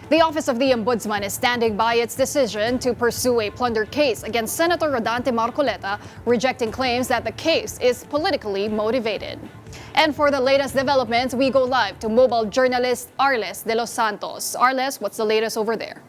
The Office of the Ombudsman is standing by its decision to pursue a plunder case against Senator Rodante Marcoleta, rejecting claims that the case is politically motivated. And for the latest developments, we go live to mobile journalist Arles de los Santos. Arles, what's the latest over there?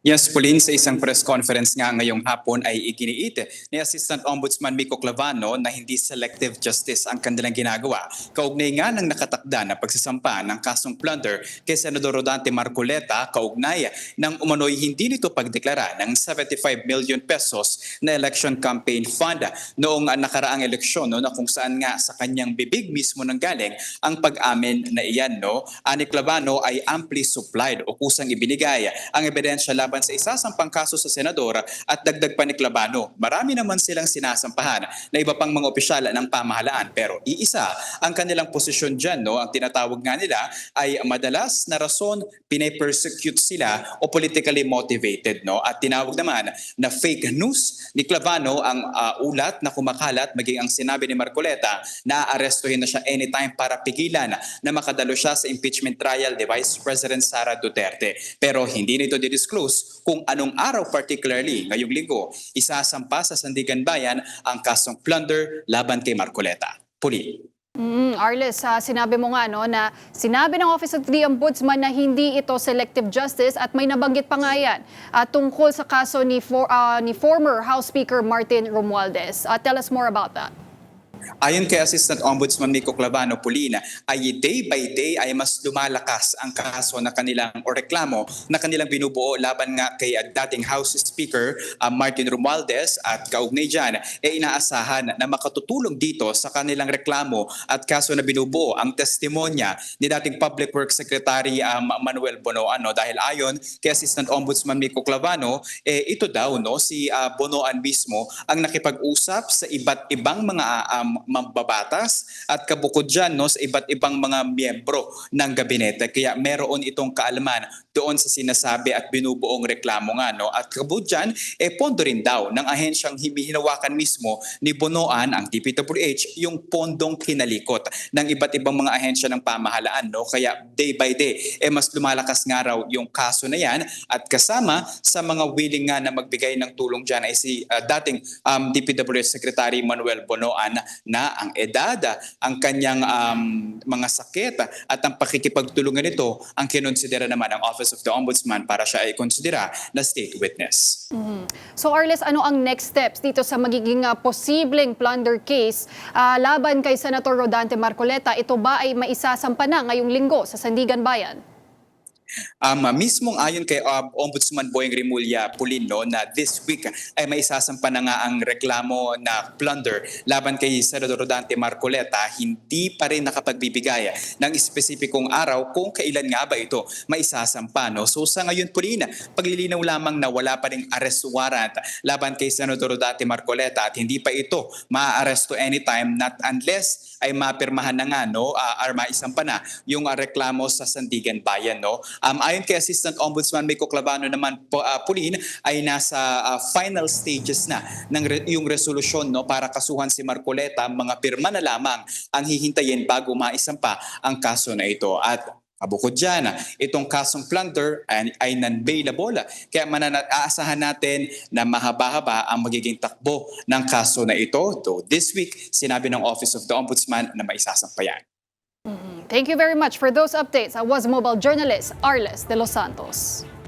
Yes, Pauline, sa isang press conference nga ngayong hapon ay ikiniit ni Assistant Ombudsman Miko Clavano na hindi selective justice ang kanilang ginagawa. Kaugnay nga ng nakatakda na pagsasampa ng kasong plunder kay Senador Rodante Marcoleta kaugnay ng umano'y hindi nito pagdeklara ng 75 million pesos na election campaign fund noong nakaraang eleksyon na kung saan nga sa kanyang bibig mismo nanggaling ang pag-amin na iyan. Ani Clavano ay amply supplied o kusang ibinigay ang ebidensya laban sa isasampang kaso sa senador at dagdag pa ni Clavano. Marami naman silang sinasampahan na iba pang mga opisyal ng pamahalaan pero iisa ang kanilang posisyon dyan. Ang tinatawag nga nila ay madalas na rason pinapersecute sila o politically motivated. At tinawag naman na fake news ni Clavano ang ulat na kumakalat maging ang sinabi ni Marcoleta na aarestuhin na siya anytime para pigilan na makadalo siya sa impeachment trial ni Vice President Sara Duterte. Pero hindi nito didisclose kung anong araw particularly ngayong linggo isasampa sa Sandigan Bayan ang kasong plunder laban kay Marcoleta. Puli. Arles, sinabi mo nga na sinabi ng Office of the Ombudsman na hindi ito selective justice at may nabanggit pa nga yan tungkol sa kaso ni former House Speaker Martin Romualdez. Tell us more about that. Ayon kay Assistant Ombudsman Miko Clavano, Pulina, ay day by day ay mas lumalakas ang kaso na kanilang o reklamo na kanilang binubuo laban nga kay dating House Speaker Martin Romualdez at kaugnay dyan inaasahan na makatutulong dito sa kanilang reklamo at kaso na binubuo ang testimonya ni dating Public Works Secretary Manuel Bonoan. Dahil ayon kay Assistant Ombudsman Miko Clavano, ito daw si Bonoan mismo ang nakipag-usap sa iba't ibang mga mambabatas at kabukod dyan sa iba't ibang mga miyembro ng gabinete. Kaya meron itong kaalaman doon sa sinasabi at binubuong reklamo nga. At kabukod dyan, pondo rin daw ng ahensyang hinawakan mismo ni Bonoan, ang DPWH, yung pondong kinalikot ng iba't ibang mga ahensya ng pamahalaan. Kaya day by day, mas lumalakas nga raw yung kaso na yan at kasama sa mga willing nga na magbigay ng tulong dyan ay si dating DPWH Secretary Manuel Bonoan na ang edad, ang kanyang mga sakit at ang pakikipagtulungan nito ang kinonsidera naman ng Office of the Ombudsman para siya ay konsidera na state witness. So Arles, ano ang next steps dito sa magiging posibleng plunder case laban kay Senator Rodante Marcoleta? Ito ba ay maisasampa na ngayong linggo sa Sandigan Bayan? Mismong ayon kay Ombudsman Boyeng Rimulya Pulino na this week ay may isasampa na nga ang reklamo na plunder laban kay Senador Rodante Marcoleta, hindi pa rin nakapagbibigay ng espesipikong araw kung kailan nga ba ito may isasampa. So sa ngayon Pulina, paglilinaw lamang na wala pa ring arrest warrant laban kay Senador Rodante Marcoleta at hindi pa ito maaaresto anytime not unless ay mapirmahan na nga or maisampa na yung reklamo sa Sandigan Bayan. Ayon kay Assistant Ombudsman Miko Clavano naman Pulin ay nasa final stages na ng yung resolusyon para kasuhan si Marcoleta. Mga pirma na lamang ang hihintayin bago maisampa ang kaso na ito. At bukod dyan, itong kasong plunder ay non-bailable. Kaya aasahan natin na mahaba-haba ang magiging takbo ng kaso na ito. Though this week, sinabi ng Office of the Ombudsman na maisasampa yan. Thank you very much for those updates. I was mobile journalist Arles de los Santos.